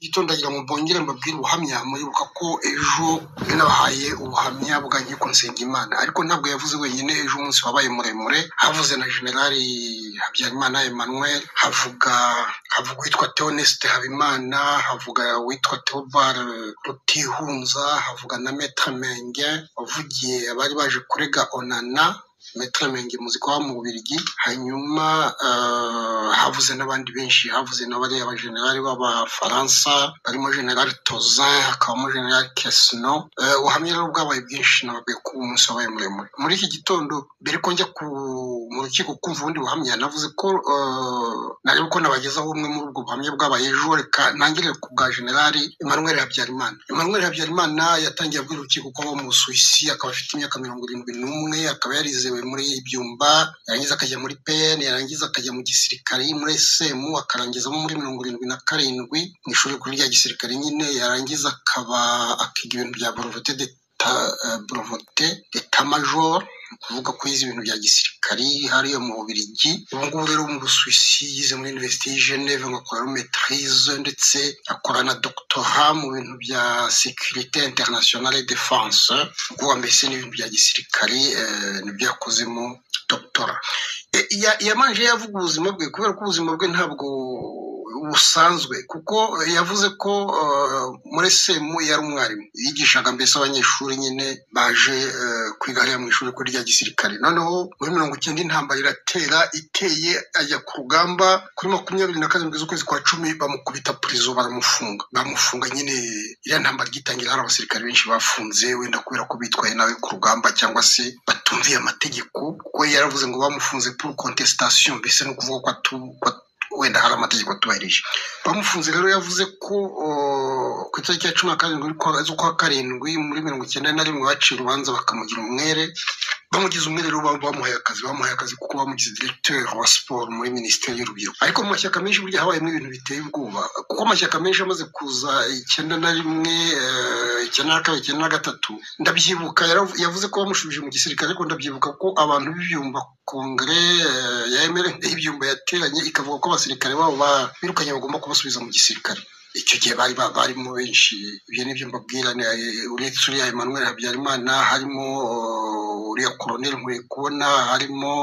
Gitondagira mu bongere mbabwira ubuhamya muribuka ko ejo nabahaye ubuhamya bwa Nsengimana ariko ntabwo yavuze wenyine ejo umunsi wabaye muremure havuze na Generali Habyarimana Emmanuel havuga witwa Theoneste Habimana havuga witwa Theobald Rutihunza havuga na Maître Menge wavugiye abari baje kurega Onana Maître Menge muziko wa mu Bubiligi hanyuma havuze n'abandi benshi havuze n'abari abagenerali b'Abafaransa barimo General Tozin hakabamo General Kesno ubuhamya rero bwabaye bwinshi nababwiye ko umunsi wabaye muremure muri iki gitondo mbere ko njya mu rukiko kumva ubundi buhamya navuze ko narebe ko nabagezaho umwe muri ubwo buhamya bwabaye ejo reka ntangire ku bwa General Emmanuel Habyarimana. Emmanuel Habyarimana yatangiye abwira urukiko ko aba mu Busuwisi akaba afite imyaka 71 akaba yarizewe muri Ibyumba yarangiza akajya muri PN yarangiza akajya mu gisirikare muri SM akarangizamo muri 77 mu ishuri kuri rya gisirikare nyine yarangiza akaba akiga ibintu bya brevet d'état major kuvuga ko yize ibintu bya gisirikari hariyo mu Bubiligi ubu ngubu rero mu Busuwisi yize muri Université de Genève akora maîtrise ndetse akora na doctorat mu bintu bya sécurité internationale et défense kuvuga mbese n'ibintu bya gisirikari nibyo yakozemo doctorat yamanje yavuga ubuzima bwe kubera ko ubuzima bwe ntabwo busanzwe kuko yavuze ko muri semu yari umwarimu yigishaga mbese abanyeshuri nyine baje kwiga hariya mu ishuri kuri rya gisirikare noneho muri 90 intambara iratera iteye ajya ku rugamba kuri 27 z'ukwezi kwa 10 bamukubita prison bamufunga nyine iriya ntambara gitangira hari abasirikare benshi bafunze wenda kubera ko bitwaye nawe ku rugamba cyangwa se batumviye amategeko kuko yaravuze ngo bamufunze pour contestation mbese no kuvuga ko wenda hari amategeko tubahirije bamufunze rero yavuze ko ku itariki ya 17 z'ukwa karindwi muri 1991 baciye urubanza bakamugira umwere bamugize umwere rero bamuhaye akazi kuko bamugize directeur wa sport muri ministeri y'urubyiruko ariko mu mashyaka menshi burya habayemo ibintu biteye ubwoba kuko amashyaka menshi amaze kuza 91 ndabyibuka yavuze ko bamushubije mu gisirikare ariko ndabyibuka ko abantu b'ibyumba kongre ya MR ibyumba yateranye ikavuga ko abasirikare babo birukanye bagomba kubasubiza mu gisirikare icyo gihe bari mu benshi ibyo nibyo mbabwira uretse uriya Emmanuel Habyarimana harimo uriya Colonel Nkubona harimo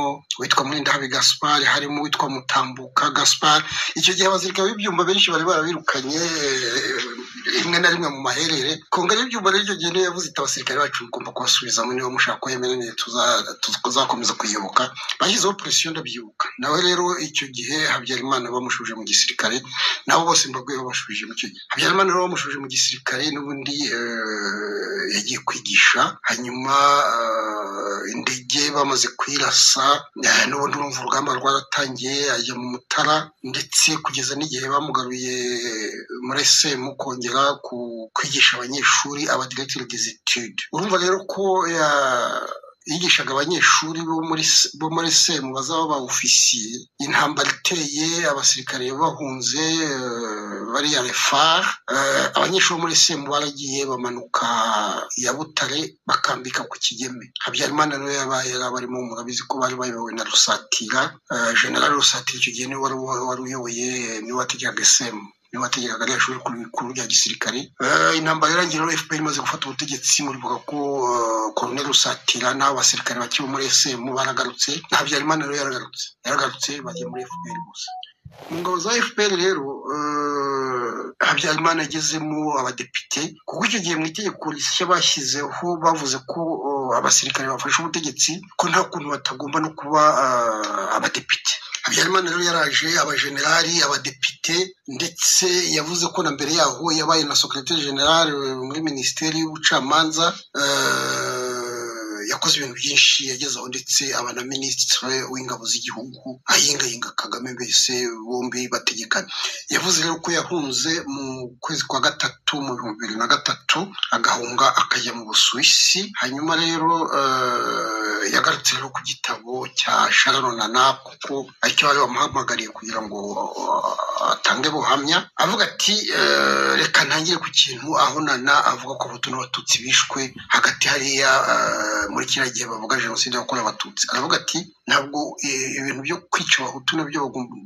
witwa Mulindahabi Gaspard harimo witwa Mutambuka Gaspard icyo gihe abasirikare b'ibyumba benshi bari barabirukanye rimwe na rimwe mu maherere kongera ibyumba rero gihe niyo yavuze abasirikare bacu ugomba kubasubiza muri niba mushaka ko yemerene tuzakomeza kuyibuka bashyizeho pression ndabyibuka nawe rero icyo gihe Habyarimana bamushuje mu gisirikare nabo bose mbabwiye babashuje mu cyo gihe Habyarimana rero bamushuje mu gisirikare n'ubundi yagiye kwigisha hanyuma indege bamaze kwirasa n'ubundi urumva urugamba rwaratangiye ajya mu Mutara ndetse kugeza n'igihe bamugaruye muri SM kongera kwigisha abanyeshuri aba directeur des études urumva rero ko yigishaga abanyeshuri bo muri SM bazaba ba officier intambara iteye abasirikare bahunze bari ya refar abanyeshuri muri SM baragiye bamanuka ya Butare bakambika ku Kigeme Habyarimana rero yabaye barimo murabizi ko bari bayobowe na Rusatira General Rusatira icyo gihe ni wari uyoboye ni wategekaga SM niba ategekaga ari ashuri kuri rya gisirikare intambara yarangiye rero FPR imaze gufata ubutegetsi muri buka ko Colonel Rusatira n'abasirikare bakibo muri SM baragarutse Habyarimana rero yaragarutse bagiye muri FPR gusa mu ngabo za FPR rero Habyarimana agezemo abadepite kuko icyo gihe mu itegeko rishya bashyizeho bavuze ko abasirikare bafashe ubutegetsi ko nta kuntu batagomba no kuba abadepite Habyarimana rero yaraje abagenerali abadepite ndetse yavuze ko na mbere yaho yabaye na secrétaire général muri ministeri y'ubucamanza yakoze ibintu byinshi yagezeho ndetse aba na ministre w'ingabo z'igihugu ayinga Kagame mbese bombi bategekana yavuze rero ko yahunze mu kwezi kwa gatatu mu 2003 agahunga akajya mu Busuwisi hanyuma rero yagarutse rero ku gitabo cya Sharon Nana kuko aricyo bari bamuhamagariye kugira ngo atange buhamya avuga ati reka ntangire ku kintu aho Nana avuga ko Abahutu n'Abatutsi bishwe hagati hariya muri kiriya gihe bavuga jenoside yakorewe Abatutsi. Aravuga ati ntabwo ibintu byo kwica Abahutu nabyo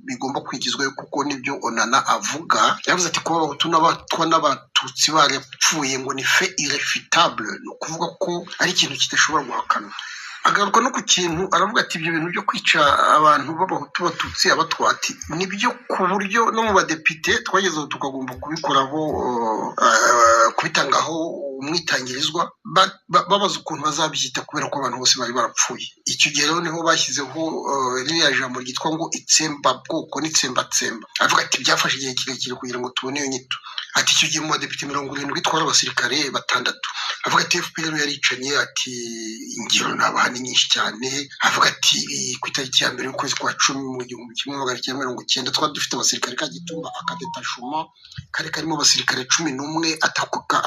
bigomba kwigizwayo kuko nibyo Nana avuga. Yavuze ati kuba Abahutu n'Abatutsi barapfuye ngo ni fait irréfutable, ni ukuvuga ko ari ikintu kidashobora guhakanwa. Agaruka no ku kintu aravuga ati ibyo bintu byo kwica abantu b'Abahutu Batutsi Abatwati nibyo ku buryo no mu badepite twagezeho tukagomba kubikoraho kubitangaho umwitangirizwa babaza ukuntu bazabyita kubera ko abantu bose bari barapfuye. Icyo gihe rero niho bashyizeho ririya jambo ryitwa ngo itsembabwoko n'itsembatsemba. Avuga ati byafashe igihe kirekire kugira ngo tubone iyo nyito. Ati icyo gihe mu badepite 70 twari abasirikare 6. Avuga ati FPR yaricanye, ati ingero n'abahani nyinshi cyane. Avuga ati ku itariki ya mbere y'ukwezi kwa 10 mu 1990 twari dufite abasirikare Kagitumba akadetashuma kare karimo abasirikare 11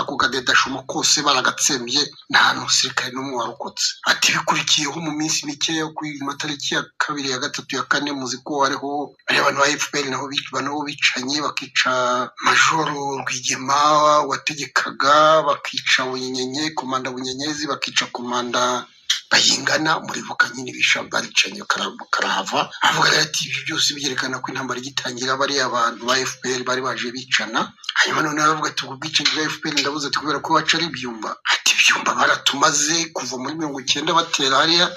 ako kadetashuma kose baragatsembye nta musirikare n'umwe warokotse. Ati bikurikiyeho mu minsi mike yo ku matariki ya 2 ya 3 ya 4 muziko hariho abantu ba FPR nabo bicanye bakica Majoro Rwigema wategekaga, bakica Bunyenye komanda Bunyenyezi, bakica komanda Bayingana muri buka nyine bisha baricanye karahava. Avuga ati ibyo byose bigerekana ko intambara igitangira bari abantu ba FPR bari baje bicana. Hanyuma none aravuga ati ubwicanyi bwa FPR ndabuze ati kubera ko baca ari ibyumba. Ati ibyumba baratumaze kuva muri 90 batera hariya.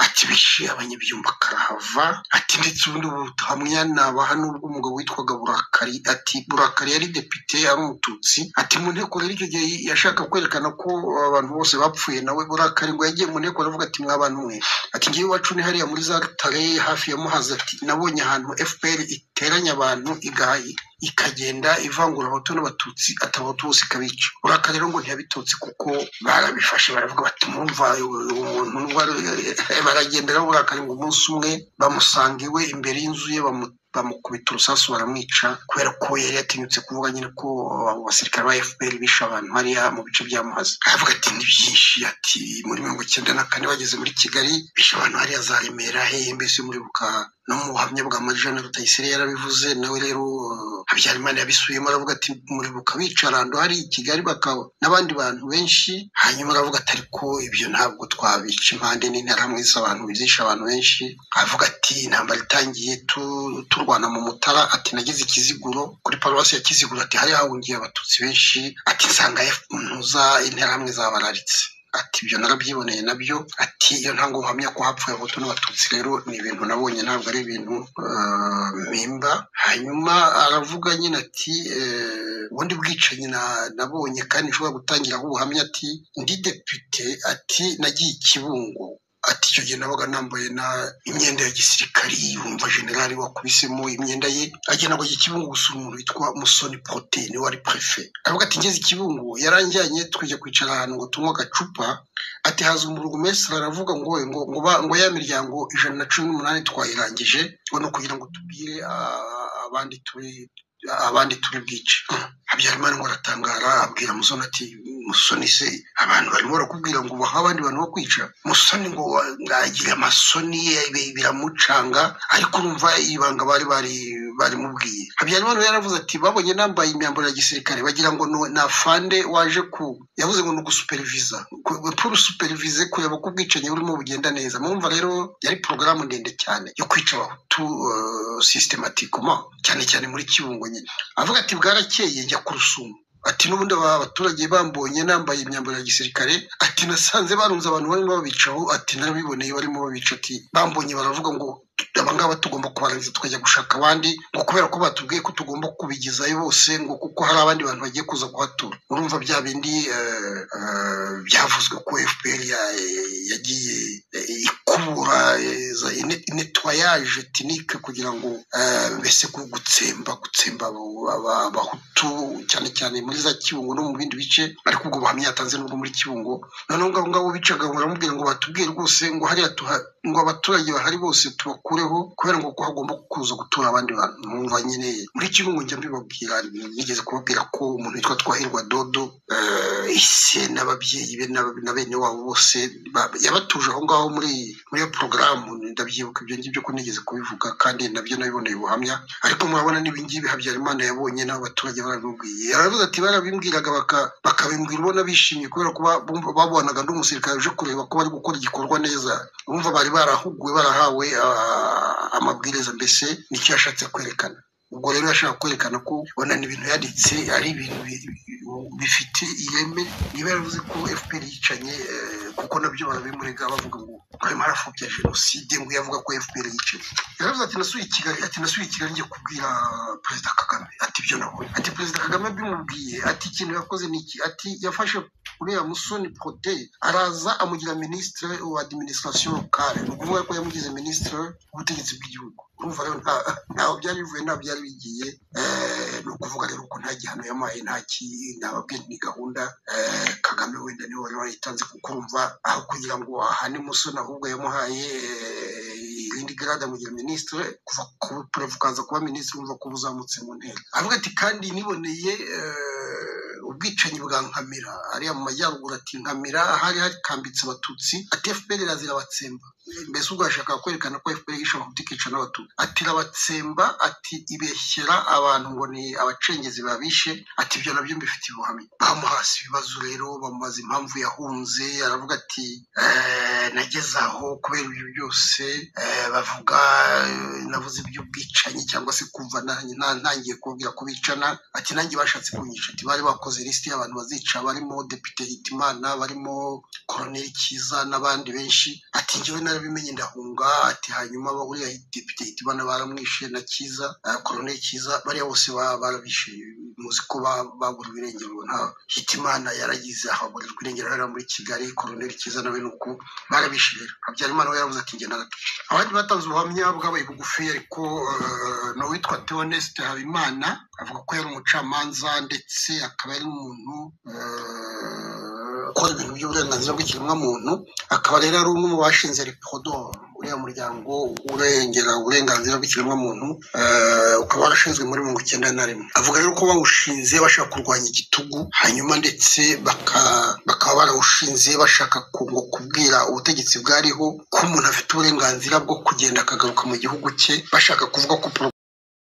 Ati bishe abanyabyumba karahava. Ati ndetse ubundi buhamya nabaha n'ubwo umugabo witwaga Burakari. Ati Burakari yari depite ari Umututsi. Ati mu nteko rero icyo gihe yashaka kwerekana ko abantu bose bapfuye nawe Burakari ngo yagiye mu nteko aravuga ati mw'abantu mwe, ati ngiye iwacu ni hariya muri za Rutare hafi ya Muhazi. Ati nabonye ahantu FPR iteranya abantu ikagenda ivangura Abahutu n'Abatutsi, Abahutu bose ikabica. Burakari rero ngo ntiyabitotse kuko barabifashe baravuga bati mwumva umuntu baragendera Burakari ngo umunsi umwe bamusanga iwe imbere y'inzu ye bamukubita urusasu baramwica kubera ko yari yatinyutse kuvuga nyine ko abasirikare ba FPR bishe abantu hariya mu bice bya Muhazi. Avuga ati ni byinshi. Ati muri 1994 bageze muri Kigali bishe abantu hariya za Remera mbese muri buka no mu buhamya bwa Majana Rutayisire yarabivuze nawe rero Habyarimana yabisubiyemo aravuga ati muri buka bicarando hari i Kigali bakaba n'abandi bantu benshi. Hanyuma aravuga ati ariko ibyo ntabwo twabica impande n'interahamwe z'abantu bizisha abantu benshi. Avuga ati intambara itangiye turwana mu Mutara. Ati nagize Ikiziguro kuri paruwasi ya Kiziguro. Ati hari hahungiye Abatutsi benshi. Ati nsanga interahamwe zabararitse. Ati ibyo narabyiboneye nabyo. Ati iyo ntango uhamya ko hapfuye Abahutu n'Abatutsi rero ni ibintu nabonye ntabwo ari ibintu mpimba. Hanyuma aravuga nyine ati ubundi bwicanyi nabonye kandi nshobora gutangiraho ubuhamya. Ati ndi depite. Ati nagiye i Kibungo. Ati icyo gihe nabaga nambaye imyenda ya gisirikari. Wumva generali wakubisemo imyenda ye agenda ngo Kibungo gusura umuntu witwa Musoni Prote ni wari prefet. Aravuga ati ngeze Kibungo yaranjyanye twijya kwicara ahantu ngo tunywa agacupa. Ati haza umurugumestre aravuga ngo ya miryango 118 twayirangije ngo no kugira ngo tubwire abandi turi bwice. Habyarimana ngo aratangara abwira Musoni ati Musoni se abantu barimo barakubwira ngo baha abandi bantu bo kwica. Musoni ngo ngagira amasoni biramucanga ariko urumva ibanga bari mubwiye. Habyarimana yaravuze ati babonye nambaye imyambaro ya gisirikare bagira ngo na fande waje yavuze ngo no gusupervisa pour superviser kureba ko ubwicanyi burimo bugenda neza. Mumva rero yari programme ndende cyane yo kwica Abahutu systematiquement cyane cyane muri Kibungo nyine. Avuga ati bwarakeye njya ku Rusumo. Ati n'ubundi abaturage bambonye nambaye imyambaro ya gisirikare. Ati nasanze barunze abantu barimo babicaho. Ati narabiboneye barimo babica. Ati bambonye baravuga ngo abangaba tugomba kubarangiza tukajya gushaka abandi ngo kubera ko batubwiye ko tugomba kubigizayo bose ngo kuko hari abandi bantu bagiye kuza kuhatura. Urumva bya bindi byavuzwe ko FPR yagiye ikubura nettoyage ethnique kugira ngo bese gutsemba Abahutu cyane cyane muri za Kibungo no mu bindi bice. Ariko ubwo buhamya yatanze n'ubwo muri Kibungo noneho ngabo bicaga ngo baramubwira ngo batubwire rwose ngo hariya ngo abaturage bahari bose tubakureho kubera ngo ko hagomba kuza gutura abandi bantu. Numva nyine muri Kibungo njya mbibabwira nigeze kubabwira ko umuntu witwa Twahirwa Dodo ise n'ababyeyi be na bene wabo bose yabatuje aho ngaho muri iyo porogaramu. Ndabyibuka ibyo ngibyo ko nigeze kubivuga kandi nabyo nabiboneye ubuhamya, ariko murabona n'ibingibi Habyarimana yabonye n'abo baturage barabibwiye. Yaravuze ati barabimbwiraga bakabimbwira ubona bishimye kubera ko babonaga n'umusirikare uje kureba ko bari gukora igikorwa neza. Urumva bari barahuguwe, barahawe amabwiriza, mbese nicyo yashatse kwerekana. Ubwo rero yashaka kwerekana ko ubona n'ibintu yanditse ari ibintu bifite ireme. Niba yaravuze ko FPR yicanye, kuko nabyo barabimurega bavuga ngo arimo arapfobya jenoside, ngo yavuga ko FPR yicanye. Yaravuze ati nasuye i Kigali njye kubwira Perezida Kagame, ati ibyo nabonye. Ati Perezida Kagame bimubwiye, ati ikintu yakoze ni iki, ati yafashe uriya Musoni Protais araza amugira ministre wa administration locale, ni ukuvuga ko yamugize ministre w'ubutegetsi bw'igihugu. Urumva rero ntaho byari bivuye, ntaho byari bigiye. Ni ukuvuga rero ko nta gihano yamaye, ntababwiye ni gahunda Kagame wenda niwe wari waritanze, kuko urumva aho kugira ngo ahane Musoni ahubwo yamuhaye indi grade amugira ministre, kuva ku prevu kaza kuba ministre, urumva ko buzamutse mu ntera. Avuga ati kandi niboneye ubwicanyi bwa Nkamira ariya mu majyaruguru, ati Nkamira hari hakambitse abatutsi, ati FPR irazira batsemba. Mbese ubwo ashaka kwerekana ko FPR ishobora kutica n'abatutsi, ati rabatsemba, ati ibeshyera abantu ngo ni abacengezi babishe. Ati ibyo nabyo mbifite ubuhamya. Bamuhasi ibibazo rero, bamubaza impamvu yahunze, aravuga ati nageze aho kubera ibyo byose, bavuga navuze iby'ubwicanyi cyangwa se kumva ntangiye kubabwira ko bicana. Ati nanjye bashatse kunyica. Ati bari bakoze lisiti y'abantu bazica, barimo Depite Hitimana, barimo Colonel Kiza n'abandi benshi. Ati njyewe narabimenye ndahunga. Ati hanyuma uriya Depite Hitimana baramwishe na Kiza, Colonel Kiza, bariya bose barabishe. Muzi ko babura irengero. Nta Hitimana yaragize ahaburirwa irengero hariya muri Kigali, Colonel Kiza nawe nuko barabishe. Rero Habyarimana we yaravuze ati njye nagato. Abandi batanze ubuhamya bwabaye bugufi, ariko n'uwitwa Theoneste Habimana avuga ko yari umucamanza ndetse akaba ari umuntu ukora ibintu by'uburenganzira bw'ikiremwamuntu, akaba rero ari umwe mu bashinze Reprodor, uriya muryango urengera uburenganzira bw'ikiremwamuntu, ukaba warashinzwe muri 1991. Avuga rero ko bawushinze bashaka kurwanya igitugu, hanyuma ndetse bakaba barawushinze bashaka kubwira ubutegetsi bwariho ko umuntu afite uburenganzira bwo kugenda akagaruka mu gihugu cye, bashaka kuvuga ko